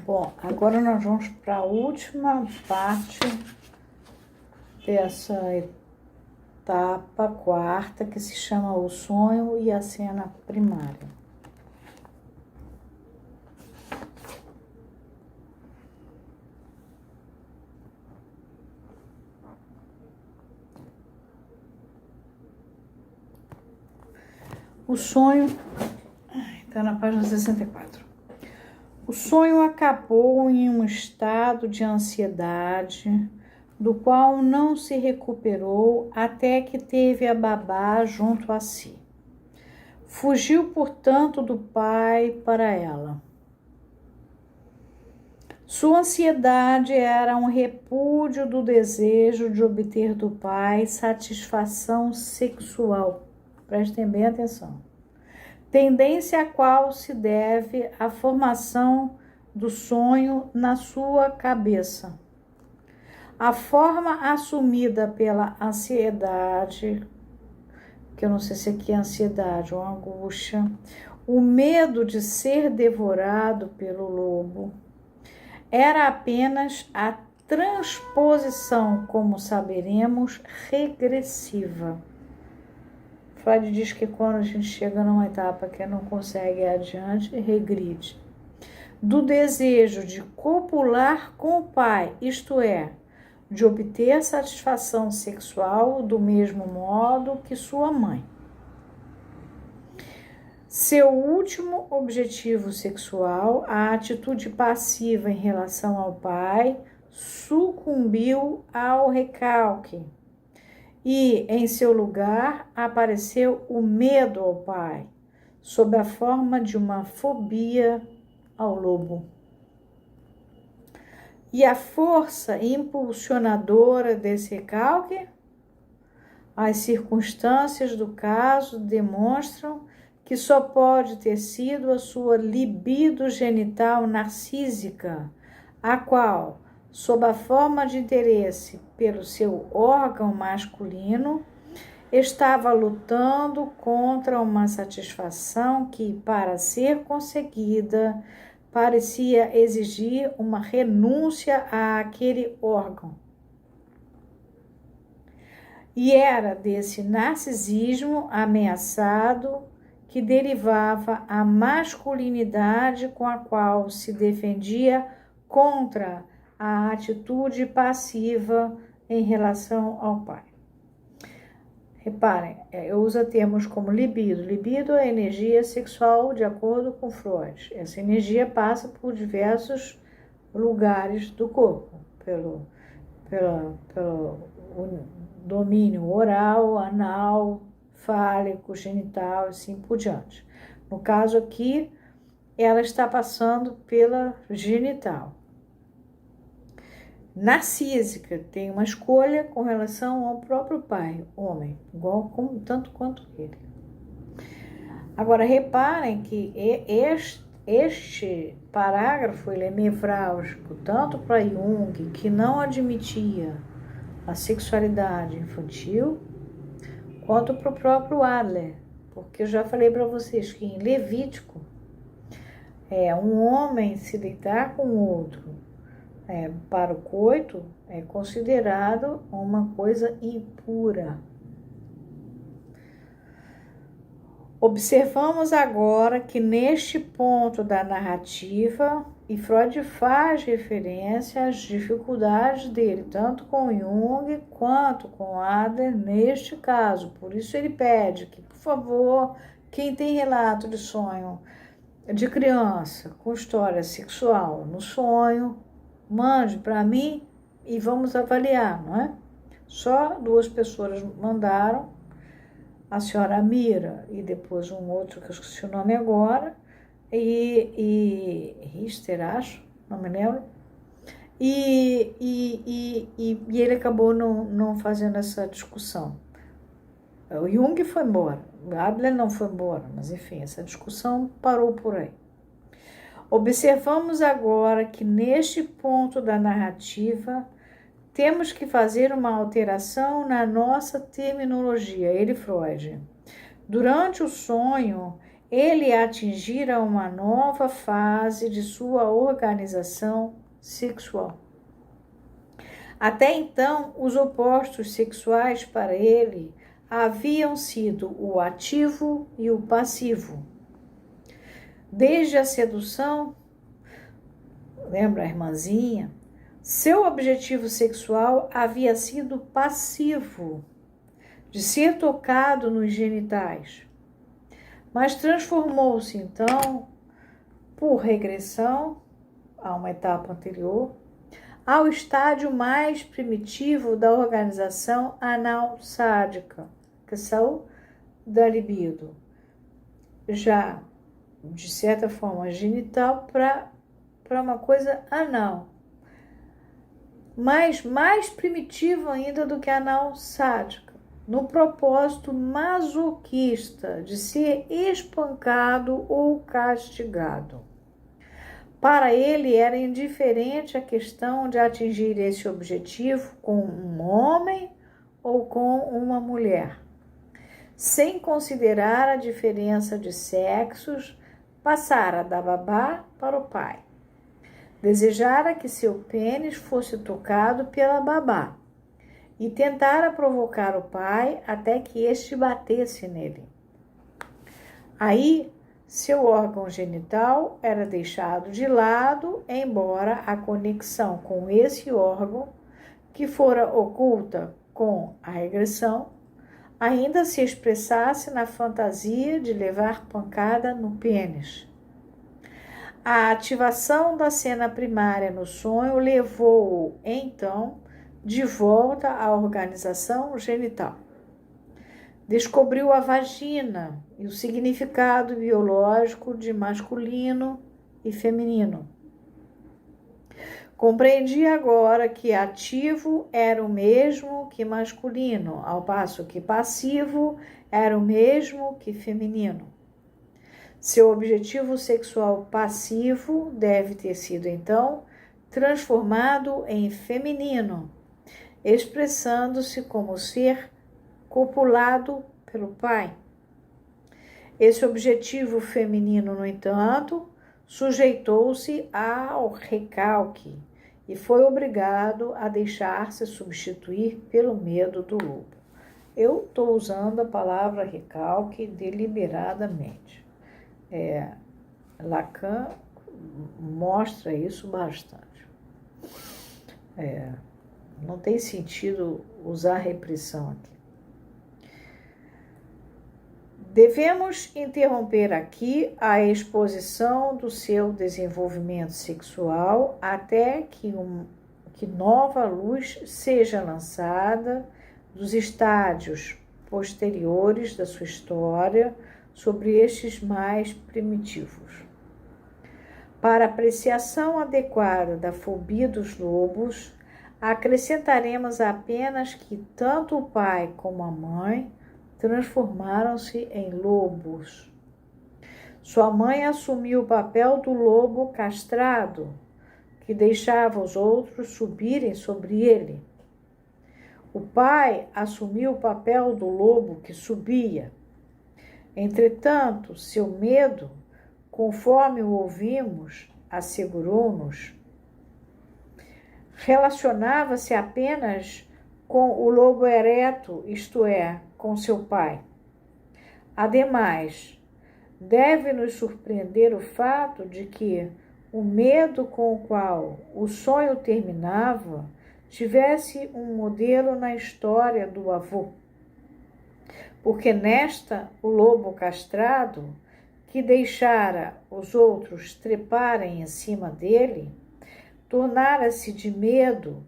Bom, agora nós vamos para a última parte dessa etapa quarta, que se chama o sonho e a cena primária. O sonho está na página 64. O sonho acabou em um estado de ansiedade, do qual não se recuperou até que teve a babá junto a si. Fugiu, portanto, do pai para ela. Sua ansiedade era um repúdio do desejo de obter do pai satisfação sexual. Prestem bem atenção. Tendência a qual se deve à formação do sonho na sua cabeça. A forma assumida pela ansiedade, que eu não sei se aqui é ansiedade ou angústia, o medo de ser devorado pelo lobo, era apenas a transposição, como saberemos, regressiva. Freud diz que quando a gente chega numa etapa que não consegue ir adiante, regride. Do desejo de copular com o pai, isto é, de obter satisfação sexual do mesmo modo que sua mãe. Seu último objetivo sexual, a atitude passiva em relação ao pai, sucumbiu ao recalque. E, em seu lugar, apareceu o medo ao pai, sob a forma de uma fobia ao lobo. E a força impulsionadora desse recalque? As circunstâncias do caso demonstram que só pode ter sido a sua libido genital narcísica, a qual, sob a forma de interesse pelo seu órgão masculino, estava lutando contra uma satisfação que, para ser conseguida, parecia exigir uma renúncia àquele órgão. E era desse narcisismo ameaçado que derivava a masculinidade com a qual se defendia contra a atitude passiva em relação ao pai. Reparem, eu uso termos como libido. Libido é energia sexual de acordo com Freud. Essa energia passa por diversos lugares do corpo, pelo domínio oral, anal, fálico, genital, assim por diante. No caso aqui, ela está passando pela genital. Narcísica, tem uma escolha com relação ao próprio pai, homem, igual tanto quanto ele. Agora, reparem que este parágrafo ele é nevrálgico, tanto para Jung, que não admitia a sexualidade infantil, quanto para o próprio Adler, porque eu já falei para vocês que em Levítico, um homem se deitar com outro para o coito é considerado uma coisa impura. Observamos agora que neste ponto da narrativa, e Freud faz referência às dificuldades dele, tanto com Jung quanto com Adler neste caso. Por isso ele pede que, por favor, quem tem relato de sonho de criança com história sexual no sonho, mande para mim e vamos avaliar, não é? Só 2 pessoas mandaram, a senhora Mira e depois um outro que eu esqueci o nome agora, e Richter, acho, não me lembro, e ele acabou não fazendo essa discussão. O Jung foi embora, o Adler não foi embora, mas enfim, essa discussão parou por aí. Observamos agora que neste ponto da narrativa temos que fazer uma alteração na nossa terminologia, ele Freud. Durante o sonho, ele atingira uma nova fase de sua organização sexual. Até então, os opostos sexuais para ele haviam sido o ativo e o passivo. Desde a sedução, lembra a irmãzinha? Seu objetivo sexual havia sido passivo, de ser tocado nos genitais, mas transformou-se então, por regressão a uma etapa anterior, ao estádio mais primitivo da organização anal sádica, que são da libido, já de certa forma genital para uma coisa anal, mas mais primitivo ainda do que a anal sádica, no propósito masoquista de ser espancado ou castigado. Para ele era indiferente a questão de atingir esse objetivo com um homem ou com uma mulher. Sem considerar a diferença de sexos, passara da babá para o pai. Desejara que seu pênis fosse tocado pela babá e tentara provocar o pai até que este batesse nele. Aí, seu órgão genital era deixado de lado, embora a conexão com esse órgão, que fora oculta com a regressão, ainda se expressasse na fantasia de levar pancada no pênis. A ativação da cena primária no sonho levou-o, então, de volta à organização genital. Descobriu a vagina e o significado biológico de masculino e feminino. Compreendi agora que ativo era o mesmo que masculino, ao passo que passivo era o mesmo que feminino. Seu objetivo sexual passivo deve ter sido, então, transformado em feminino, expressando-se como ser copulado pelo pai. Esse objetivo feminino, no entanto, sujeitou-se ao recalque e foi obrigado a deixar-se substituir pelo medo do lobo. Eu estou usando a palavra recalque deliberadamente. Lacan mostra isso bastante. Não tem sentido usar repressão aqui. Devemos interromper aqui a exposição do seu desenvolvimento sexual até que nova luz seja lançada dos estádios posteriores da sua história sobre estes mais primitivos. Para apreciação adequada da fobia dos lobos, acrescentaremos apenas que tanto o pai como a mãe transformaram-se em lobos. Sua mãe assumiu o papel do lobo castrado, que deixava os outros subirem sobre ele. O pai assumiu o papel do lobo que subia. Entretanto, seu medo, conforme o ouvimos, assegurou-nos, relacionava-se apenas com o lobo ereto, isto é, com seu pai. Ademais, deve nos surpreender o fato de que o medo com o qual o sonho terminava tivesse um modelo na história do avô. Porque nesta, o lobo castrado, que deixara os outros treparem em cima dele, tornara-se de medo,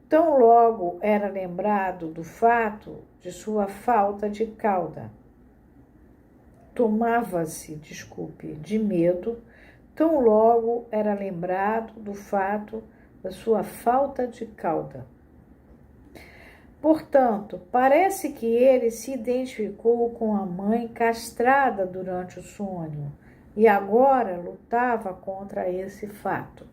tão logo era lembrado do fato de sua falta de cauda. Tomava-se, de medo, tão logo era lembrado do fato da sua falta de cauda. Portanto, parece que ele se identificou com a mãe castrada durante o sonho e agora lutava contra esse fato.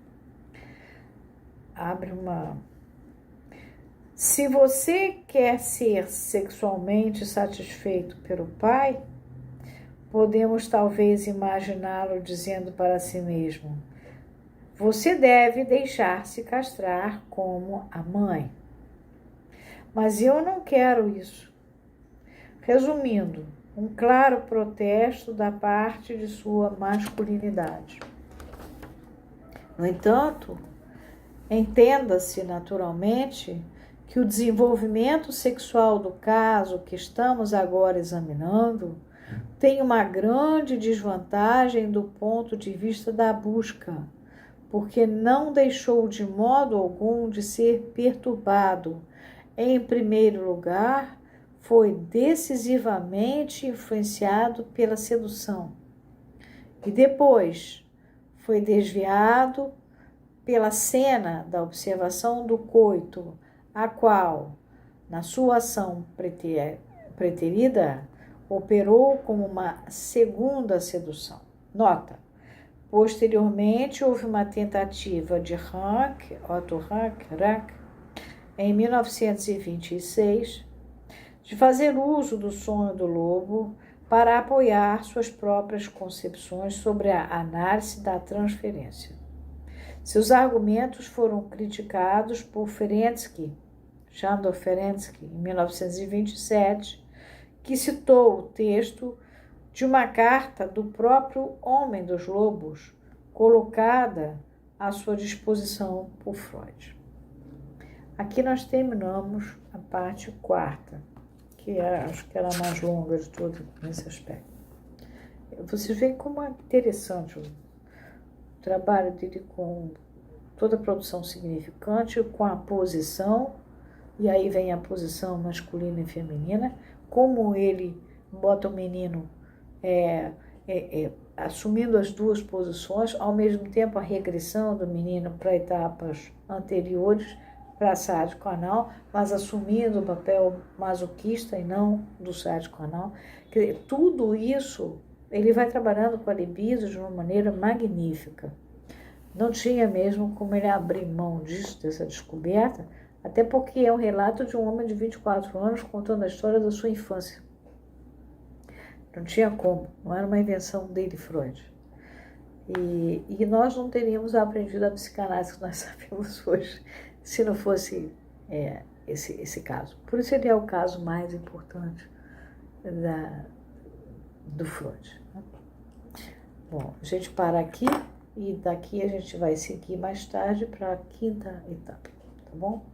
Se você quer ser sexualmente satisfeito pelo pai, podemos talvez imaginá-lo dizendo para si mesmo: você deve deixar-se castrar como a mãe. Mas eu não quero isso. Resumindo, um claro protesto da parte de sua masculinidade. No entanto, entenda-se naturalmente que o desenvolvimento sexual do caso que estamos agora examinando tem uma grande desvantagem do ponto de vista da busca, porque não deixou de modo algum de ser perturbado. Em primeiro lugar, foi decisivamente influenciado pela sedução e depois foi desviado pela cena da observação do coito, a qual, na sua ação preterida, operou como uma segunda sedução. Nota: posteriormente, houve uma tentativa de Otto Rank, em 1926, de fazer uso do sonho do lobo para apoiar suas próprias concepções sobre a análise da transferência. Seus argumentos foram criticados por Shandor Ferenczi, em 1927, que citou o texto de uma carta do próprio Homem dos Lobos, colocada à sua disposição por Freud. Aqui nós terminamos a parte 4ª, que acho que era a mais longa de tudo nesse aspecto. Vocês veem como é interessante o trabalho dele com toda a produção significante, com a posição, e aí vem a posição masculina e feminina, como ele bota o menino assumindo as duas posições, ao mesmo tempo a regressão do menino para etapas anteriores, para sádico anal, mas assumindo o papel masoquista e não do sádico anal. Tudo isso ele vai trabalhando com a libido de uma maneira magnífica. Não tinha mesmo como ele abrir mão disso, dessa descoberta, até porque é um relato de um homem de 24 anos contando a história da sua infância. Não tinha como, não era uma invenção dele, Freud. E nós não teríamos aprendido a psicanálise que nós sabemos hoje, se não fosse esse caso. Por isso ele é o caso mais importante do Freud. Bom, a gente para aqui e daqui a gente vai seguir mais tarde para a 5ª etapa, tá bom?